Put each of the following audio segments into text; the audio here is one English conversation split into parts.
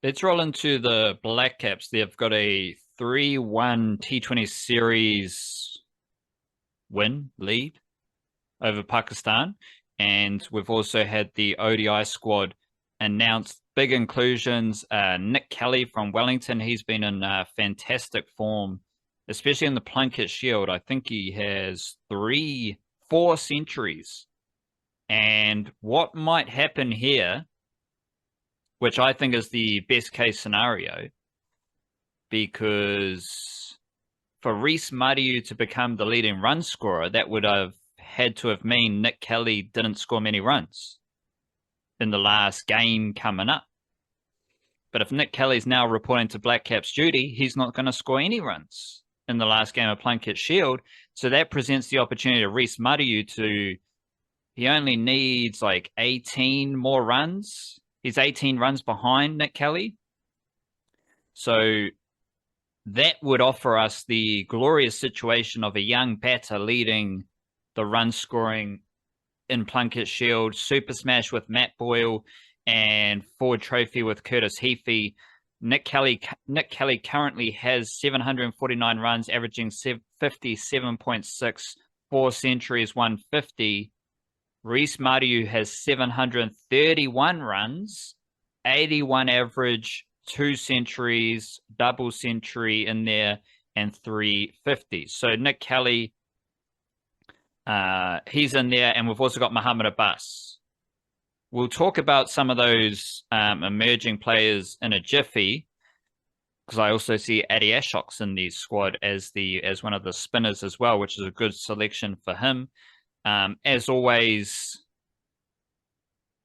Let's roll into the Blackcaps. They've got a 3-1 T20 series lead over Pakistan. And we've also had the ODI squad announced big inclusions. Nick Kelly from Wellington, he's been in fantastic form, especially in the Plunket Shield. I think he has 4 centuries. And what might happen here, which I think is the best case scenario, because for Reese Mariu to become the leading run scorer, that would have had to have mean Nick Kelly didn't score many runs in the last game coming up. But if Nick Kelly's now reporting to Blackcaps duty, he's not going to score any runs in the last game of Plunket Shield. So that presents the opportunity to Reese Mariu to, he only needs like 18 more runs. He's 18 runs behind Nick Kelly. So that would offer us the glorious situation of a young batter leading the run scoring in Plunket Shield, Super Smash with Matt Boyle, and Ford Trophy with Curtis Heafy. Nick Kelly currently has 749 runs, averaging 57.6, 4 centuries, 150. Reese Mariu has 731 runs, 81 average, 2 centuries, double century in there, and 350. So Nick Kelly, he's in there, and we've also got Muhammad Abbas. We'll talk about some of those emerging players in a jiffy, because I also see Adi Ashok's in the squad as one of the spinners as well, which is a good selection for him. As always,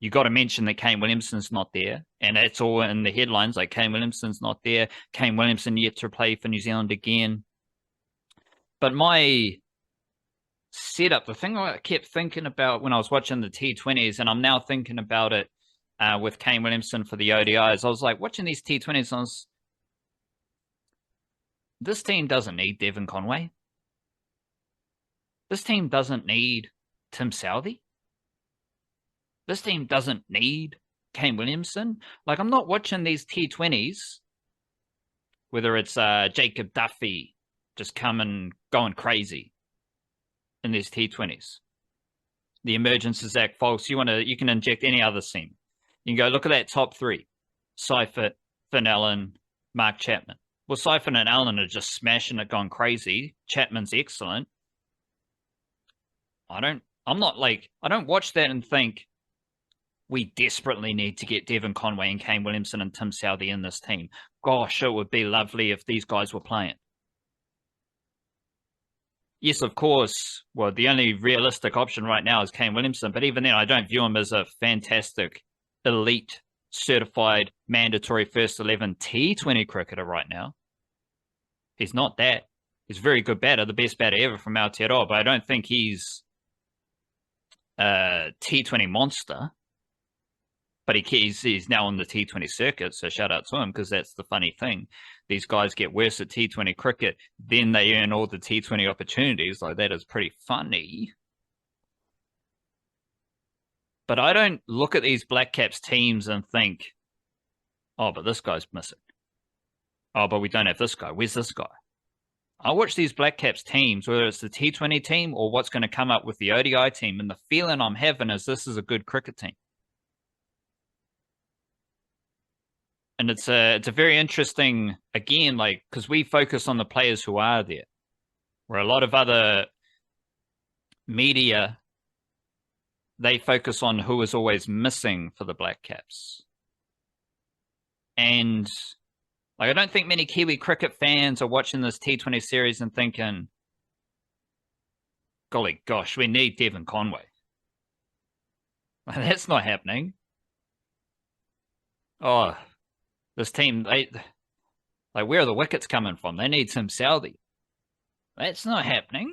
you got to mention that Kane Williamson's not there, and that's all in the headlines. Like, Kane Williamson's not there. Kane Williamson yet to play for New Zealand again. But my setup, the thing I kept thinking about when I was watching the T20s, and I'm now thinking about it with Kane Williamson for the ODIs, I was like watching these T20s, this team doesn't need Devon Conway. This team doesn't need Tim Southey. This team doesn't need Kane Williamson. Like, I'm not watching these T20s, whether it's Jacob Duffy just going crazy in these T20s. The emergence of Zach Folks, you can inject any other seam. You can go look at that top 3: Seifert, Finn Allen, Mark Chapman. Well, Seifert and Allen are just smashing it, going crazy. Chapman's excellent. I don't watch that and think we desperately need to get Devon Conway and Kane Williamson and Tim Southey in this team. Gosh, it would be lovely if these guys were playing. Yes, of course. Well, the only realistic option right now is Kane Williamson, but even then, I don't view him as a fantastic, elite, certified, mandatory first 11 T20 cricketer right now. He's not that. He's a very good batter, the best batter ever from Aotearoa, but I don't think he's a T20 monster. But he's now on the T20 circuit, so shout out to him, because that's the funny thing. These guys get worse at T20 cricket, then they earn all the T20 opportunities. Like, that is pretty funny. But I don't look at these Blackcaps teams and think, oh, but this guy's missing. Oh, but we don't have this guy. Where's this guy? I watch these Blackcaps teams, whether it's the T20 team or what's going to come up with the ODI team, and the feeling I'm having is this is a good cricket team. And it's a very interesting, again, like, because we focus on the players who are there, where a lot of other media, they focus on who is always missing for the Blackcaps. And like, I don't think many Kiwi cricket fans are watching this T20 series and thinking, golly gosh, we need Devon Conway. That's not happening. Oh, this team, where are the wickets coming from? They need some Southey. That's not happening.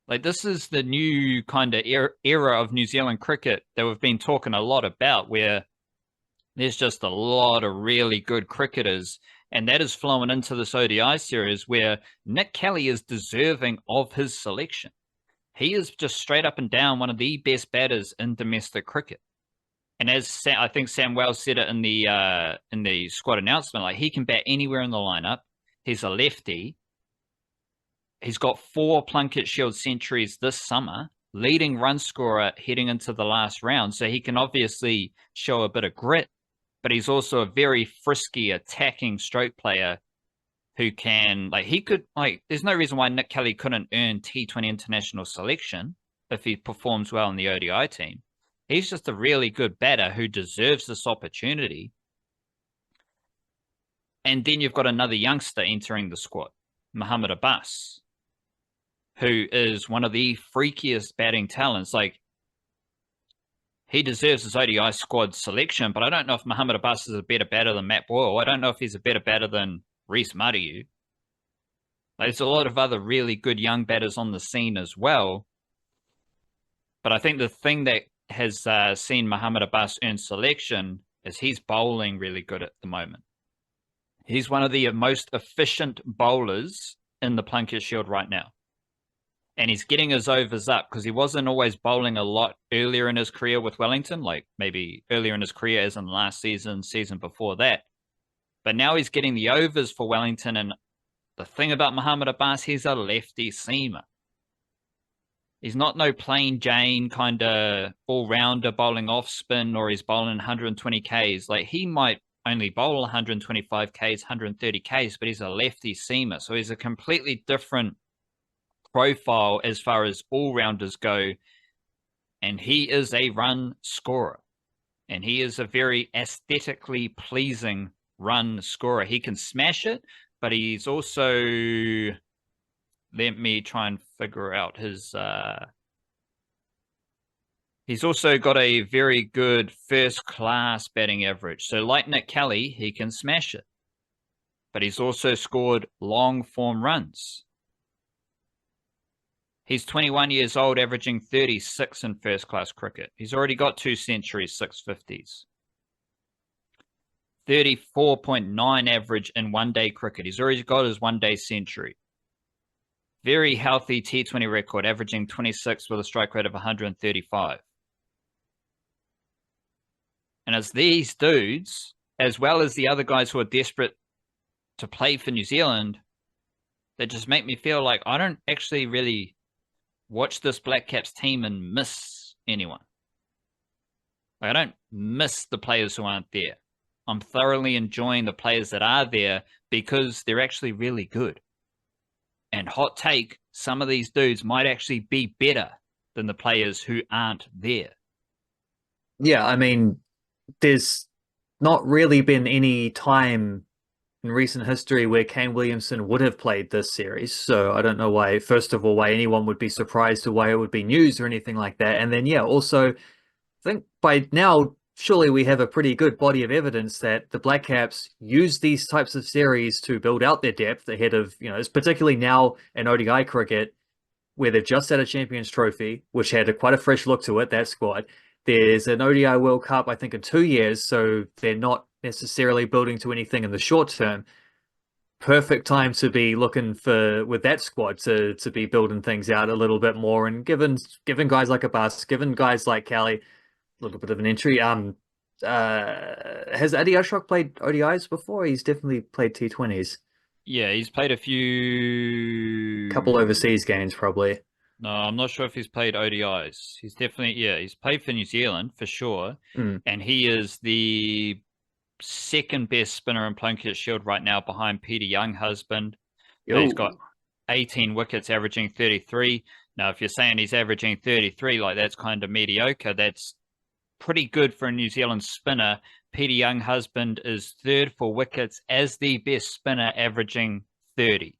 Like, this is the new kind of era of New Zealand cricket that we've been talking a lot about, where there's just a lot of really good cricketers, and that is flowing into this ODI series where Nick Kelly is deserving of his selection. He is just straight up and down one of the best batters in domestic cricket. And as I think Sam Wells said it in the squad announcement, like he can bat anywhere in the lineup. He's a lefty. He's got 4 Plunket Shield centuries this summer, leading run scorer heading into the last round. So he can obviously show a bit of grit, but he's also a very frisky attacking stroke player who can, like, he could, like, there's no reason why Nick Kelly couldn't earn T20 international selection if he performs well in the ODI team. He's just a really good batter who deserves this opportunity. And then you've got another youngster entering the squad, Muhammad Abbas, who is one of the freakiest batting talents. Like, he deserves his ODI squad selection, but I don't know if Muhammad Abbas is a better batter than Matt Boyle. I don't know if he's a better batter than Reese Madiu. Like, there's a lot of other really good young batters on the scene as well. But I think the thing that has seen Muhammad Abbas earn selection is he's bowling really good at the moment. He's one of the most efficient bowlers in the Plunket Shield right now. And he's getting his overs up because he wasn't always bowling a lot earlier in his career with Wellington, like maybe earlier in his career as in last season, season before that. But now he's getting the overs for Wellington. And the thing about Muhammad Abbas, he's a lefty seamer. He's not no plain Jane kind of all-rounder bowling off spin, or he's bowling 120 Ks. Like, he might only bowl 125 Ks, 130 Ks, but he's a lefty seamer. So he's a completely different profile as far as all-rounders go. And he is a run scorer. And he is a very aesthetically pleasing run scorer. He can smash it, but he's also... Let me try and figure out his... He's also got a very good first-class batting average. So like Nick Kelly, he can smash it. But he's also scored long-form runs. He's 21 years old, averaging 36 in first-class cricket. He's already got 2 centuries, 650s. 34.9 average in one-day cricket. He's already got his one-day century. Very healthy T20 record, averaging 26 with a strike rate of 135. And it's these dudes, as well as the other guys who are desperate to play for New Zealand, that just make me feel like I don't actually really watch this Blackcaps team and miss anyone. Like, I don't miss the players who aren't there. I'm thoroughly enjoying the players that are there because they're actually really good. And hot take, some of these dudes might actually be better than the players who aren't there. Yeah, I mean, there's not really been any time in recent history where Kane Williamson would have played this series. So I don't know why, first of all, why anyone would be surprised or why it would be news or anything like that. And then, yeah, also, I think by now, surely we have a pretty good body of evidence that the Blackcaps use these types of series to build out their depth ahead of, it's particularly now in ODI cricket, where they've just had a Champions Trophy, which had quite a fresh look to it, that squad. There's an ODI World Cup, I think, in 2 years, so they're not necessarily building to anything in the short term. Perfect time to be looking for, with that squad, to be building things out a little bit more, and given guys like Abbas, given guys like Kelly, a little bit of an entry. Has Adi Ashok played ODIs before? He's definitely played T20s. Yeah, he's played a Couple few... overseas games, probably. No, I'm not sure if he's played ODIs. He's definitely, yeah, he's played for New Zealand for sure. Mm. And he is the second best spinner in Plunket Shield right now behind Peter Younghusband. He's got 18 wickets, averaging 33. Now, if you're saying he's averaging 33, like that's kind of mediocre, that's pretty good for a New Zealand spinner. Peter Younghusband is third for wickets as the best spinner, averaging 30.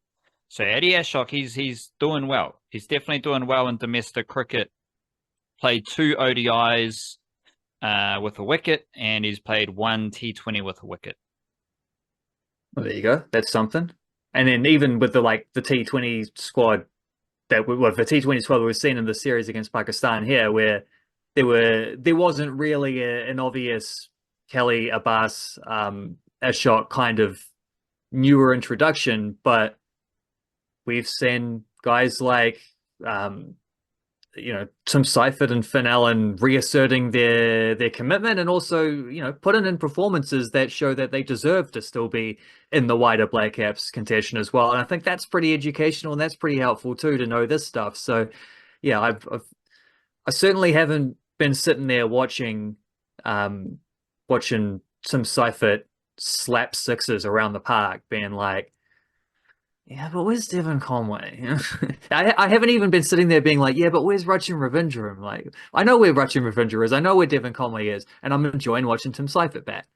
So Adi Ashok, he's doing well. He's definitely doing well in domestic cricket. Played 2 ODIs with a wicket, and he's played 1 T20 with a wicket. Well, there you go. That's something. And then even with the T20 squad the T20 squad we've seen in the series against Pakistan here, where there wasn't really an obvious Kelly, Abbas, Ashok kind of newer introduction, but we've seen guys like Tim Seifert and Finn Allen reasserting their commitment, and also, putting in performances that show that they deserve to still be in the wider Black Caps contention as well. And I think that's pretty educational, and that's pretty helpful too, to know this stuff. So yeah, I certainly haven't been sitting there watching Tim Seifert slap sixes around the park, being like, yeah, but where's Devon Conway? I haven't even been sitting there being like, yeah, but where's Rachin Ravindra? Like, I know where Rachin Ravindra is. I know where Devon Conway is, and I'm enjoying watching Tim Seifert bat.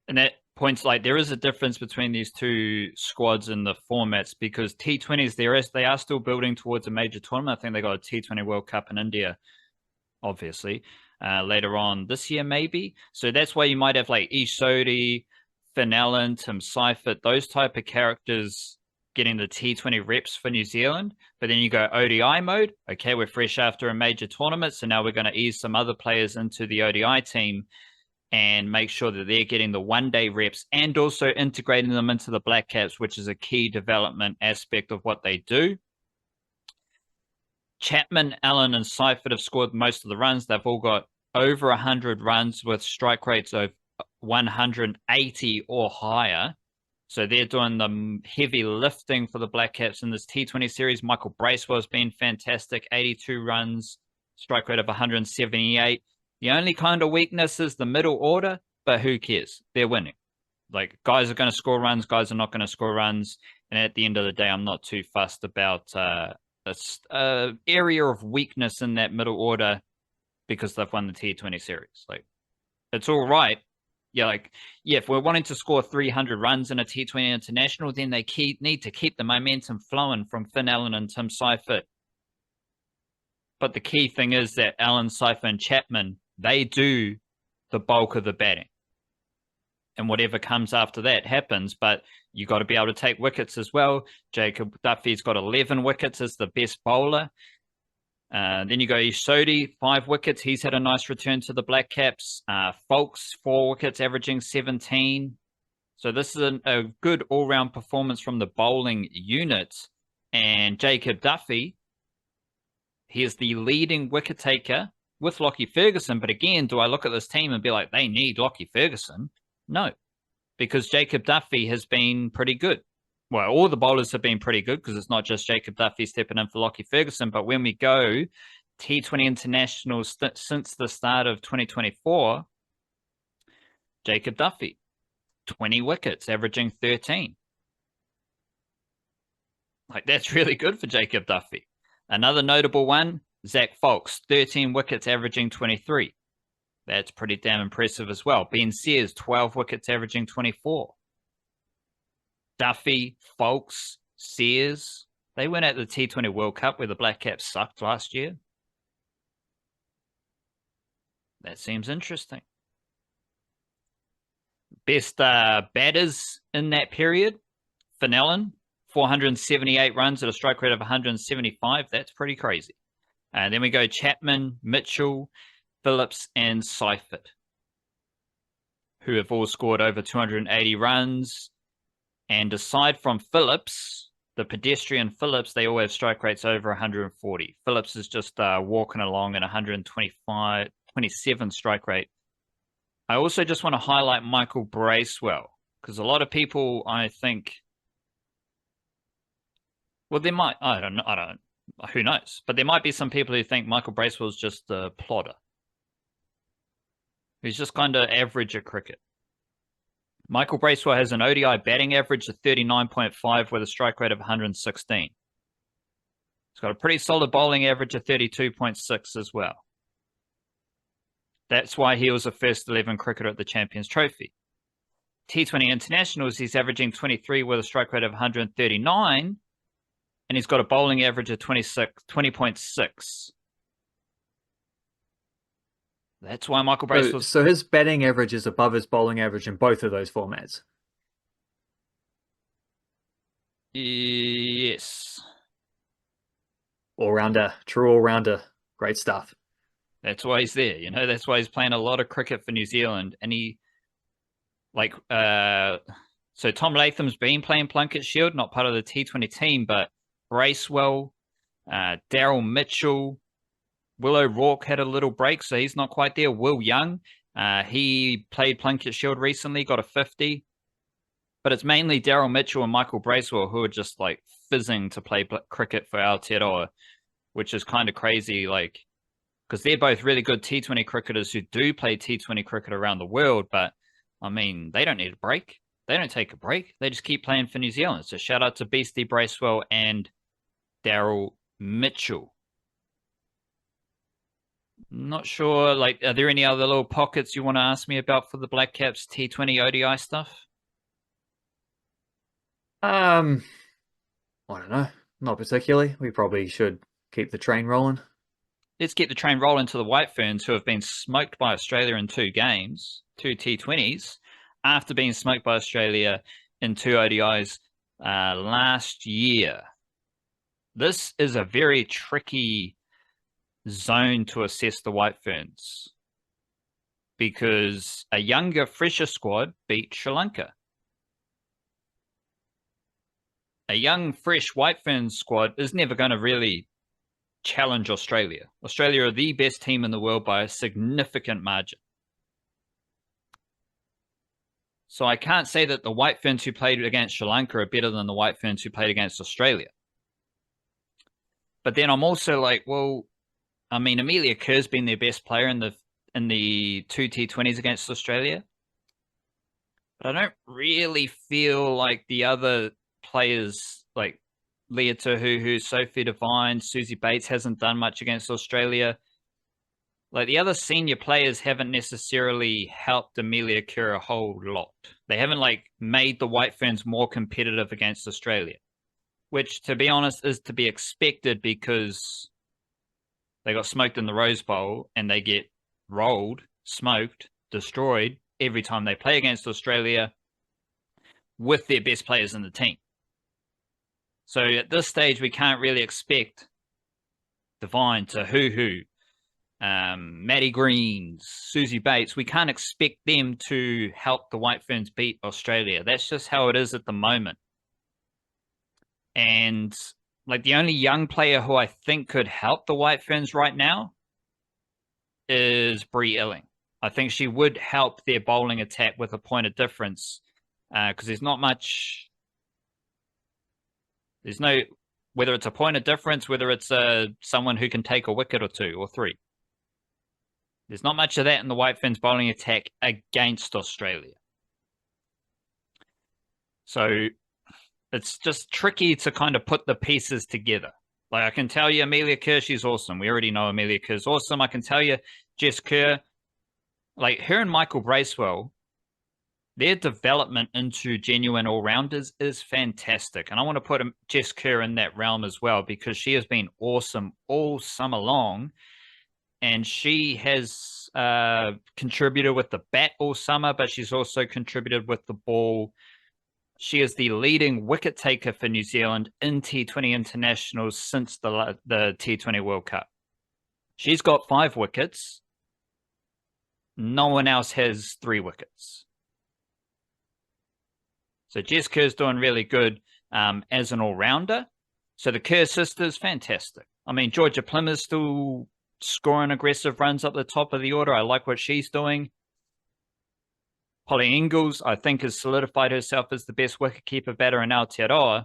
And that points like there is a difference between these two squads in the formats, because T20s, they are still building towards a major tournament. I think they got a T20 World Cup in India, obviously, later on this year, maybe. So that's why you might have like Ish Sodhi, Finn Allen, Tim Seifert, those type of characters getting the T20 reps for New Zealand. But then you go ODI mode. Okay, we're fresh after a major tournament, so now we're going to ease some other players into the ODI team and make sure that they're getting the one-day reps, and also integrating them into the Blackcaps, which is a key development aspect of what they do. Chapman, Allen, and Seifert have scored most of the runs. They've all got over 100 runs with strike rates of 180 or higher. So they're doing the heavy lifting for the Blackcaps in this T20 series. Michael Bracewell's been fantastic, 82 runs, strike rate of 178. The only kind of weakness is the middle order, but who cares? They're winning. Like, guys are going to score runs, guys are not going to score runs. And at the end of the day, I'm not too fussed about this area of weakness in that middle order, because they've won the T20 series. Like, it's all right. Yeah, like, yeah, if we're wanting to score 300 runs in a T20 international, then they need to keep the momentum flowing from Finn Allen and Tim Seifert. But the key thing is that Allen, Seifert, and Chapman, they do the bulk of the batting. And whatever comes after that happens, but you got to be able to take wickets as well. Jacob Duffy's got 11 wickets as the best bowler. Then you go Ish Sodhi, 5 wickets. He's had a nice return to the Blackcaps. Folks, 4 wickets, averaging 17. So this is a good all-round performance from the bowling unit. And Jacob Duffy, he is the leading wicket taker with Lockie Ferguson. But again, do I look at this team and be like, they need Lockie Ferguson? No, because Jacob Duffy has been pretty good. Well, all the bowlers have been pretty good, because it's not just Jacob Duffy stepping in for Lockie Ferguson. But when we go T20 internationals since the start of 2024, Jacob Duffy, 20 wickets, averaging 13. Like, that's really good for Jacob Duffy. Another notable one, Zach Folks, 13 wickets, averaging 23. That's pretty damn impressive as well. Ben Sears, 12 wickets, averaging 24. Duffy, Folks, Sears, they went at the T20 World Cup where the Blackcaps sucked last year. That seems interesting. Best batters in that period, Finn Allen, 478 runs at a strike rate of 175. That's pretty crazy. And then we go Chapman, Mitchell, Phillips, and Seifert, who have all scored over 280 runs. And aside from Phillips, the pedestrian Phillips, they all have strike rates over 140. Phillips is just walking along at 127 strike rate. I also just want to highlight Michael Bracewell, because a lot of people, I think, well, they might, I don't know, who knows? But there might be some people who think Michael Bracewell is just a plodder, who's just kind of average at cricket. Michael Bracewell has an ODI batting average of 39.5 with a strike rate of 116. He's got a pretty solid bowling average of 32.6 as well. That's why he was a first 11 cricketer at the Champions Trophy. T20 internationals, he's averaging 23 with a strike rate of 139, and he's got a bowling average of 20.6. That's why Michael Bracewell. So his batting average is above his bowling average in both of those formats. Yes. All-rounder, true all-rounder. Great stuff. That's why he's there, you know. That's why he's playing a lot of cricket for New Zealand. And he, like, so Tom Latham's been playing Plunket Shield, not part of the T20 team, but Bracewell, Daryl Mitchell, Will O'Rourke had a little break, so he's not quite there. Will Young, he played Plunket Shield recently, got a 50. But it's mainly Daryl Mitchell and Michael Bracewell who are just like fizzing to play cricket for Aotearoa, which is kind of crazy, like, because they're both really good T20 cricketers who do play T20 cricket around the world. But I mean, they don't need a break. They don't take a break. They just keep playing for New Zealand. So shout out to Beastie Bracewell and Daryl Mitchell. Not sure, like, are there any other little pockets you want to ask me about for the Blackcaps T20 ODI stuff? I don't know. Not particularly. We probably should keep the train rolling. Let's get the train rolling to the White Ferns, who have been smoked by Australia in 2 games, 2 T20s, after being smoked by Australia in 2 ODIs last year. This is a very tricky zone to assess the White Ferns because a younger, fresher squad beat Sri Lanka. A young, fresh White Ferns squad is never going to really challenge Australia. Australia are the best team in the world by a significant margin. So I can't say that the White Ferns who played against Sri Lanka are better than the White Ferns who played against Australia. But then I'm also like, well, I mean, Amelia Kerr's been their best player in the 2 T20s against Australia. But I don't really feel like the other players, like Leah Tahuhu, Sophie Devine, Susie Bates hasn't done much against Australia. Like the other senior players haven't necessarily helped Amelia Kerr a whole lot. They haven't like made the White Ferns more competitive against Australia, which to be honest is to be expected because they got smoked in the Rose Bowl and they get rolled, smoked, destroyed every time they play against Australia with their best players in the team. So at this stage, we can't really expect Devine, Tahuhu, Maddie Greens, Susie Bates. We can't expect them to help the White Ferns beat Australia. That's just how it is at the moment. And like the only young player who I think could help the White Ferns right now is Brie Illing. I think she would help their bowling attack with a point of difference because there's not much. There's no, whether it's a point of difference, whether it's someone who can take a wicket or 2 or 3. There's not much of that in the White Ferns bowling attack against Australia. So it's just tricky to kind of put the pieces together. Like I can tell you Amelia Kerr, she's awesome. We already know Amelia Kerr's awesome. I can tell you Jess Kerr, like her and Michael Bracewell, their development into genuine all-rounders is fantastic. And I want to put Jess Kerr in that realm as well because she has been awesome all summer long. And she has contributed with the bat all summer, but she's also contributed with the ball. She is the leading wicket taker for New Zealand in T20 internationals since the T20 World Cup. She's got 5 wickets. No one else has 3 wickets. So Jess Kerr's doing really good as an all-rounder. So the Kerr sisters, fantastic. I mean, Georgia Plimmer's still scoring aggressive runs up the top of the order. I like what she's doing. Holly Ingles, I think, has solidified herself as the best wicketkeeper batter in Aotearoa.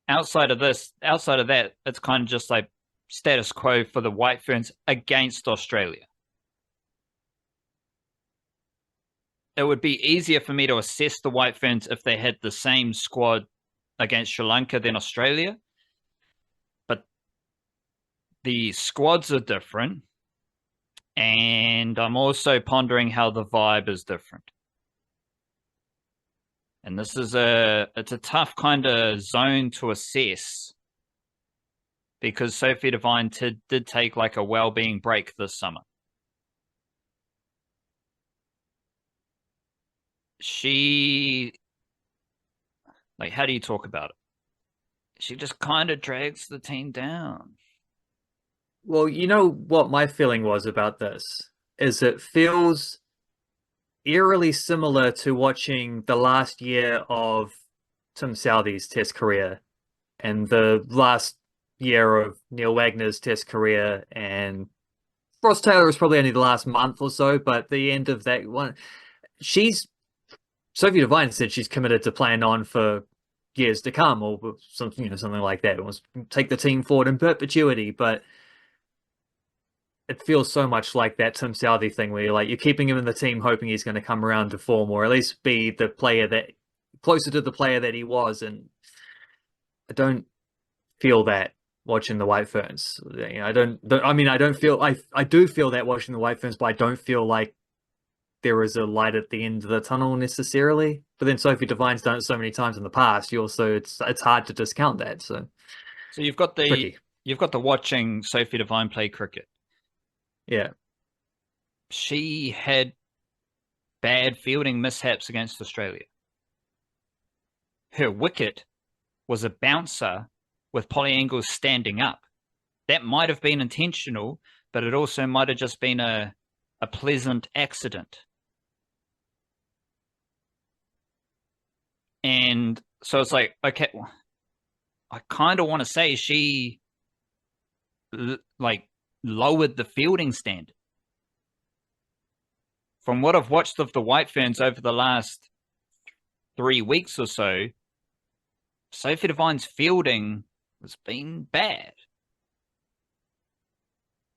Outside of that, it's kind of just like status quo for the White Ferns against Australia. It would be easier for me to assess the White Ferns if they had the same squad against Sri Lanka than Australia. But the squads are different. And I'm also pondering how the vibe is different. And this is it's a tough kind of zone to assess because Sophie Devine did take like a well-being break this summer. She, like, how do you talk about it? She just kind of drags the team down. Well, you know what my feeling was about this is it feels eerily similar to watching the last year of Tim Southee's Test career and the last year of Neil Wagner's Test career, and Ross Taylor was probably only the last month or so, but the end of that one, she's Sophie Devine said she's committed to playing on for years to come, or something, something like that. It was take the team forward in perpetuity, but it feels so much like that Tim Southey thing where you're keeping him in the team, hoping he's going to come around to form, or at least be the player that closer to the player that he was. And I don't feel that watching the White Ferns. I I mean, I don't feel I do feel that watching the White Ferns, but I don't feel like there is a light at the end of the tunnel necessarily. But then Sophie Devine's done it so many times in the past. You also it's hard to discount that. So you've got tricky. the watching Sophie Devine play cricket. Yeah. She had bad fielding mishaps against Australia. Her wicket was a bouncer with Polly Ingles standing up. That might have been intentional, but it also might have just been a pleasant accident. And so it's like, okay, I kind of want to say she lowered the fielding standard. From what I've watched of the White Ferns over the last 3 weeks or so, Sophie Devine's fielding has been bad.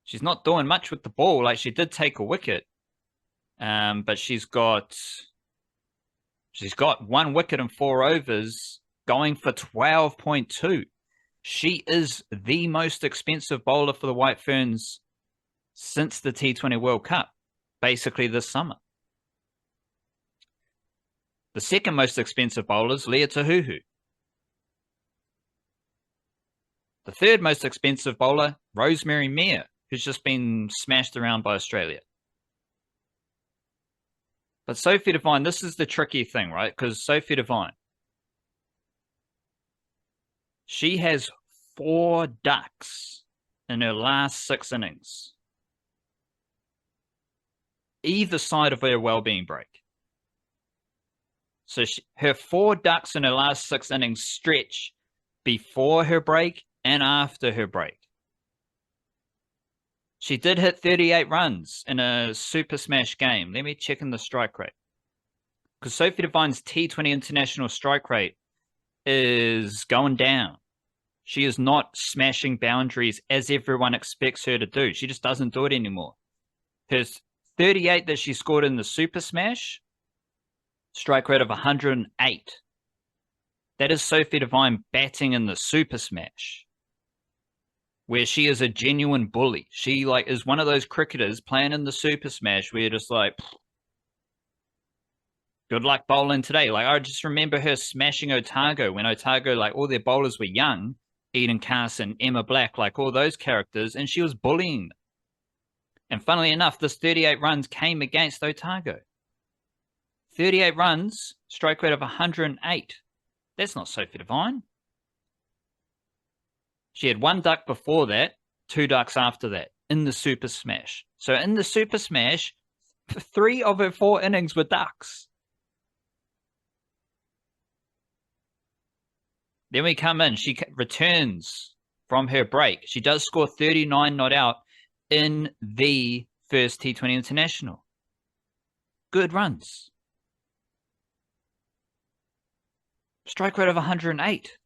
She's not doing much with the ball. Like, she did take a wicket, but she's got 1 wicket and 4 overs, going for 12.2. She is the most expensive bowler for the White Ferns since the T20 World Cup, basically this summer. The second most expensive bowler is Leah Tahuhu. The third most expensive bowler, Rosemary Meir, who's just been smashed around by Australia. But Sophie Devine, this is the tricky thing, right? Because Sophie Devine, she has 4 ducks in her last 6 innings, either side of her well-being break. So her 4 ducks in her last 6 innings stretch before her break and after her break. She did hit 38 runs in a Super Smash game. Let me check in the strike rate. Because Sophie Devine's T20 international strike rate is going down. She is not smashing boundaries as everyone expects her to do. She just doesn't do it anymore. Her 38 that she scored in the Super Smash, strike rate of 108. That is Sophie Devine batting in the Super Smash, where she is a genuine bully. She is one of those cricketers playing in the Super Smash where you're just like, good luck bowling today. I just remember her smashing Otago when Otago, all their bowlers were young, Eden Carson, Emma Black, all those characters, and she was bullying them. And funnily enough, this 38 runs came against Otago. 38 runs, strike rate of 108. That's not Sophie Devine. She had 1 duck before that, 2 ducks after that in the Super Smash. So in the Super Smash, 3 of her 4 innings were ducks. Then we come in. She returns from her break. She does score 39 not out in the first T20 International. Good runs. Strike rate of 108.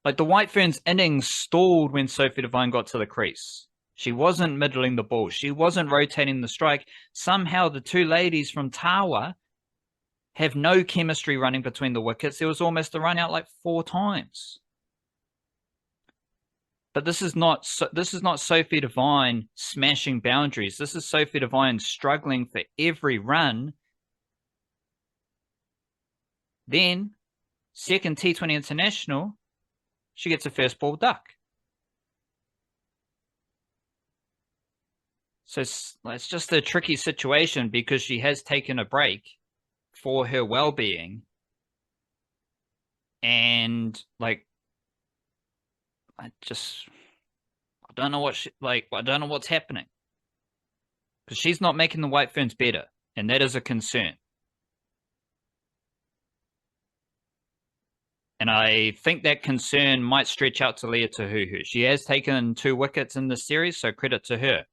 The White Ferns innings stalled when Sophie Devine got to the crease. She wasn't middling the ball. She wasn't rotating the strike. Somehow the 2 ladies from Tawa have no chemistry running between the wickets. There was almost a run out 4 times. But this is not Sophie Devine smashing boundaries. This is Sophie Devine struggling for every run. Then, second T20 International, she gets a first ball duck. So it's just a tricky situation because she has taken a break for her well-being. And I don't know I don't know what's happening. Because she's not making the White Ferns better. And that is a concern. And I think that concern might stretch out to Leah Tahuhu. She has taken 2 wickets in the series, so credit to her.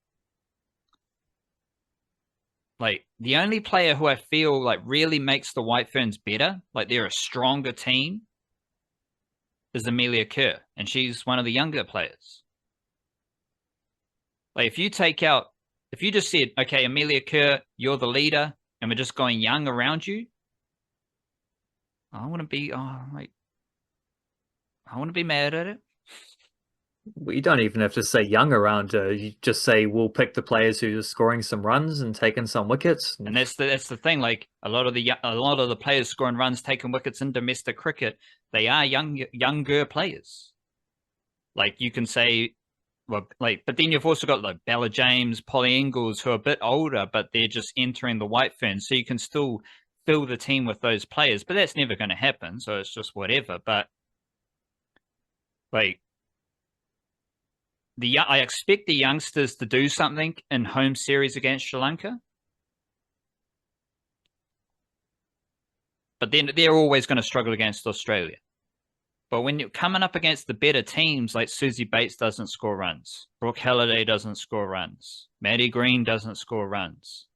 Like, the only player who I feel like really makes the White Ferns better, like they're a stronger team, is Amelia Kerr, and she's one of the younger players. Like, if you just said, okay, Amelia Kerr, you're the leader, and we're just going young around you, I wouldn't be mad at it. We don't even have to say young around her. You just say we'll pick the players who are scoring some runs and taking some wickets. And that's the thing. Like, a lot of the players scoring runs, taking wickets in domestic cricket, they are younger players. Like, you can say, well, like, but then you've also got like Bella James, Polly Ingalls, who are a bit older, but they're just entering the White Ferns, so you can still fill the team with those players. But that's never going to happen, so it's just whatever. But like, I expect the youngsters to do something in home series against Sri Lanka. But then they're always going to struggle against Australia. But when you're coming up against the better teams, like Suzie Bates doesn't score runs, Brooke Halliday doesn't score runs, Maddie Green doesn't score runs,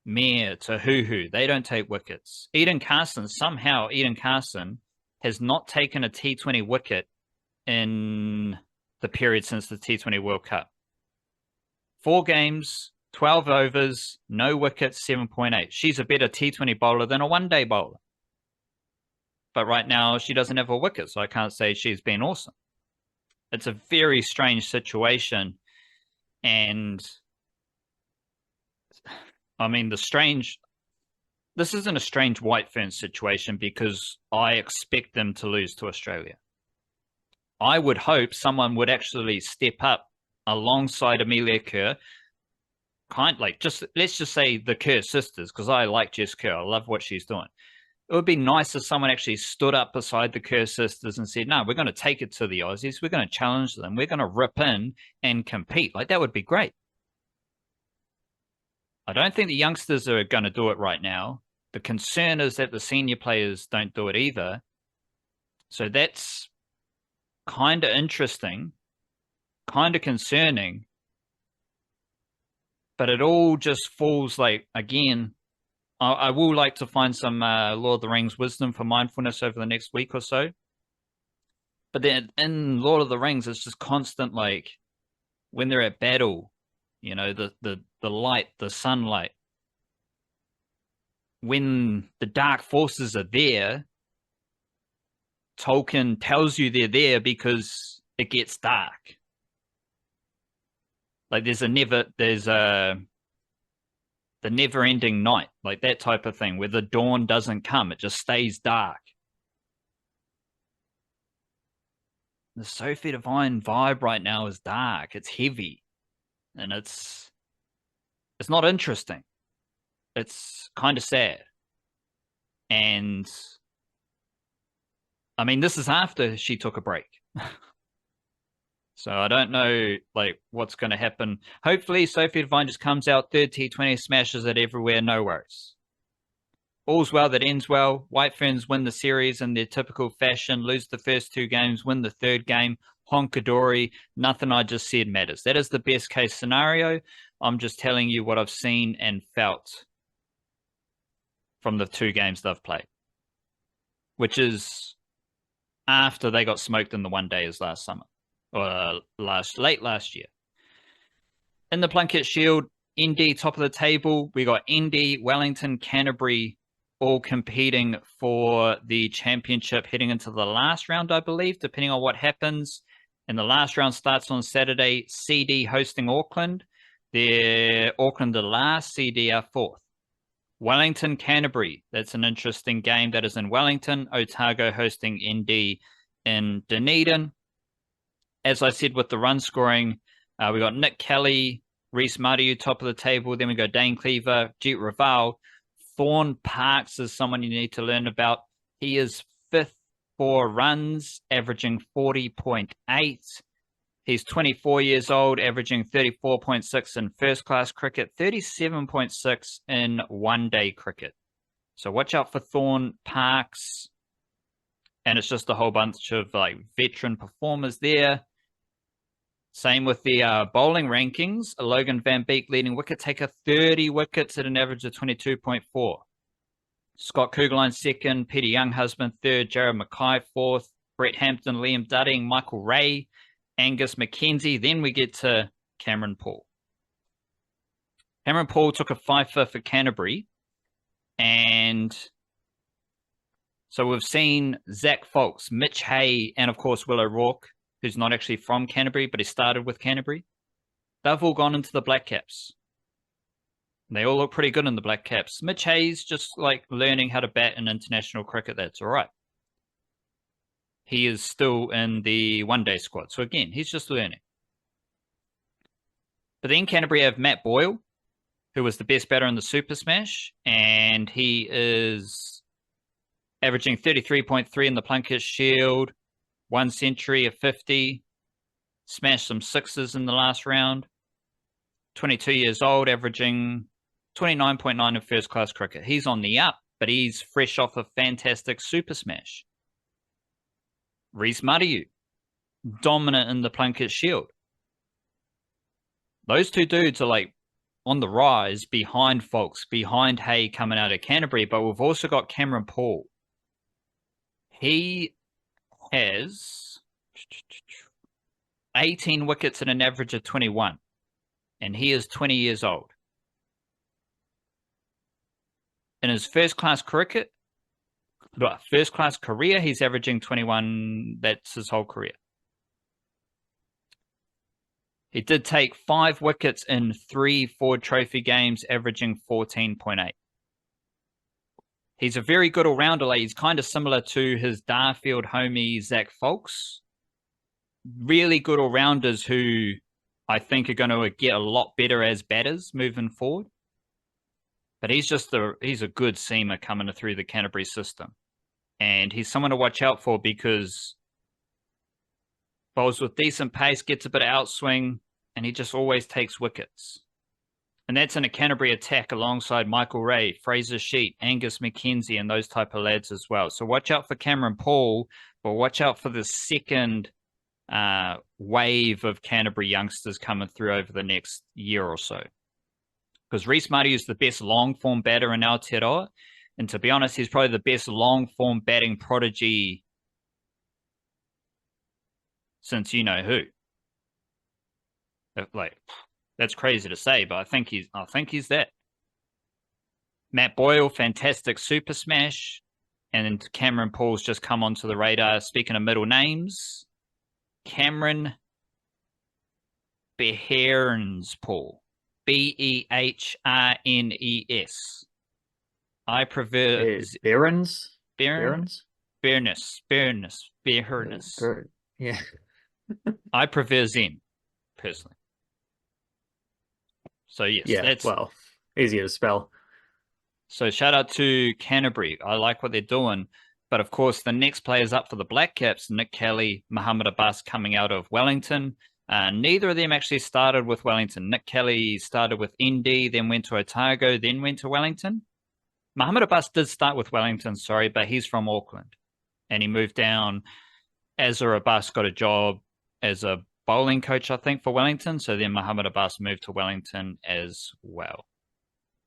Mir, Tahuhu, they don't take wickets. Eden Carson has not taken a T20 wicket in the period since the T20 World Cup. 4 games, 12 overs, no wickets, 7.8. She's a better T20 bowler than a one-day bowler. But right now, she doesn't have a wicket, so I can't say she's been awesome. It's a very strange situation. And, I mean, this isn't a strange White Ferns situation because I expect them to lose to Australia. I would hope someone would actually step up alongside Amelia Kerr. Let's just say the Kerr sisters, because I like Jess Kerr. I love what she's doing. It would be nice if someone actually stood up beside the Kerr sisters and said, no, we're going to take it to the Aussies. We're going to challenge them. We're going to rip in and compete. Like, that would be great. I don't think the youngsters are going to do it right now. The concern is that the senior players don't do it either. So that's kind of interesting, kind of concerning. But it all just falls like, again, I will like to find some Lord of the Rings wisdom for mindfulness over the next week or so. But then in Lord of the Rings, it's just constant, like, when they're at battle, you know, the light, the sunlight. When the dark forces are there, Tolkien tells you they're there because it gets dark. Like, there's the never-ending night, like that type of thing, where the dawn doesn't come, it just stays dark. The Sophie Devine vibe right now is dark, it's heavy, and it's not interesting. It's kind of sad. And I mean, this is after she took a break. So I don't know, like, what's going to happen. Hopefully, Sophie Devine just comes out, third T20, smashes it everywhere, no worries. All's well that ends well. White Ferns win the series in their typical fashion, lose the first 2 games, win the 3rd game. Honkadori, nothing I just said matters. That is the best case scenario. I'm just telling you what I've seen and felt from the 2 games they've played, which is after they got smoked in the one days last summer. Or late last year. In the Plunket Shield, ND top of the table. We got ND, Wellington, Canterbury all competing for the championship heading into the last round, I believe, depending on what happens. And the last round starts on Saturday. CD hosting Auckland. Auckland are last, CD are 4th. Wellington, Canterbury. That's an interesting game. That is in Wellington. Otago hosting ND in Dunedin. As I said with the run scoring, we got Nick Kelly, Reece Mariu top of the table. Then we go Dane Cleaver, Jet Raval. Thorne Parks is someone you need to learn about. He is 5th for runs, averaging 40.8. He's 24 years old, averaging 34.6 in first-class cricket, 37.6 in one-day cricket. So watch out for Thorne Parks. And it's just a whole bunch of like veteran performers there. Same with the bowling rankings. Logan Van Beek leading wicket taker, 30 wickets at an average of 22.4. Scott Kugelheim second, Peter Younghusband third, Jared Mackay fourth, Brett Hampton, Liam Dudding, Michael Ray, Angus McKenzie. Then we get to Cameron Paul. Cameron Paul took a fifer for Canterbury. And so we've seen Zach Foulkes, Mitch Hay, and of course Will O'Rourke, who's not actually from Canterbury, but he started with Canterbury. They've all gone into the Blackcaps. They all look pretty good in the Blackcaps. Mitch Hayes just like learning how to bat in international cricket. That's all right. He is still in the one-day squad. So again, he's just learning. But then Canterbury have Matt Boyle, who was the best batter in the Super Smash, and he is averaging 33.3 in the Plunket Shield, 1 century, a 50, smashed some sixes in the last round. 22 years old, averaging 29.9 in first-class cricket. He's on the up, but he's fresh off a fantastic Super Smash. Reece Madiu, dominant in the Plunket Shield. Those two dudes are like on the rise behind Foulkes, behind Hay coming out of Canterbury, but we've also got Cameron Paul. He has 18 wickets at an average of 21, and he is 20 years old. In his first-class career, he's averaging 21. That's his whole career. He did take 5 wickets in 3 Ford Trophy games, averaging 14.8. He's a very good all-rounder. Like, he's kind of similar to his Darfield homie, Zach Foulkes. Really good all-rounders who I think are going to get a lot better as batters moving forward. But he's a good seamer coming through the Canterbury system. And he's someone to watch out for because bowls with decent pace, gets a bit of outswing, and he just always takes wickets. And that's in a Canterbury attack alongside Michael Ray, Fraser Sheet, Angus McKenzie, and those type of lads as well. So watch out for Cameron Paul, but watch out for the second wave of Canterbury youngsters coming through over the next year or so. Because Reece Madiu is the best long-form batter in Aotearoa. And to be honest, he's probably the best long-form batting prodigy since you know who. Like, that's crazy to say, but I think he's that. Matt Boyle, fantastic Super Smash. And Cameron Paul's just come onto the radar. Speaking of middle names, Cameron Behrens Paul. Behrnes. I prefer Behrens. Yeah. I prefer Zen, personally. So yes, yeah, that's well, easier to spell. So shout out to Canterbury. I like what they're doing. But of course, the next players up for the Blackcaps, Nick Kelly, Muhammad Abbas coming out of Wellington. Neither of them actually started with Wellington. Nick Kelly started with ND, then went to Otago, then went to Wellington. Muhammad Abbas did start with Wellington, but he's from Auckland. And he moved down. Azza Abbas got a job as a bowling coach, I think, for Wellington. So then Muhammad Abbas moved to Wellington as well.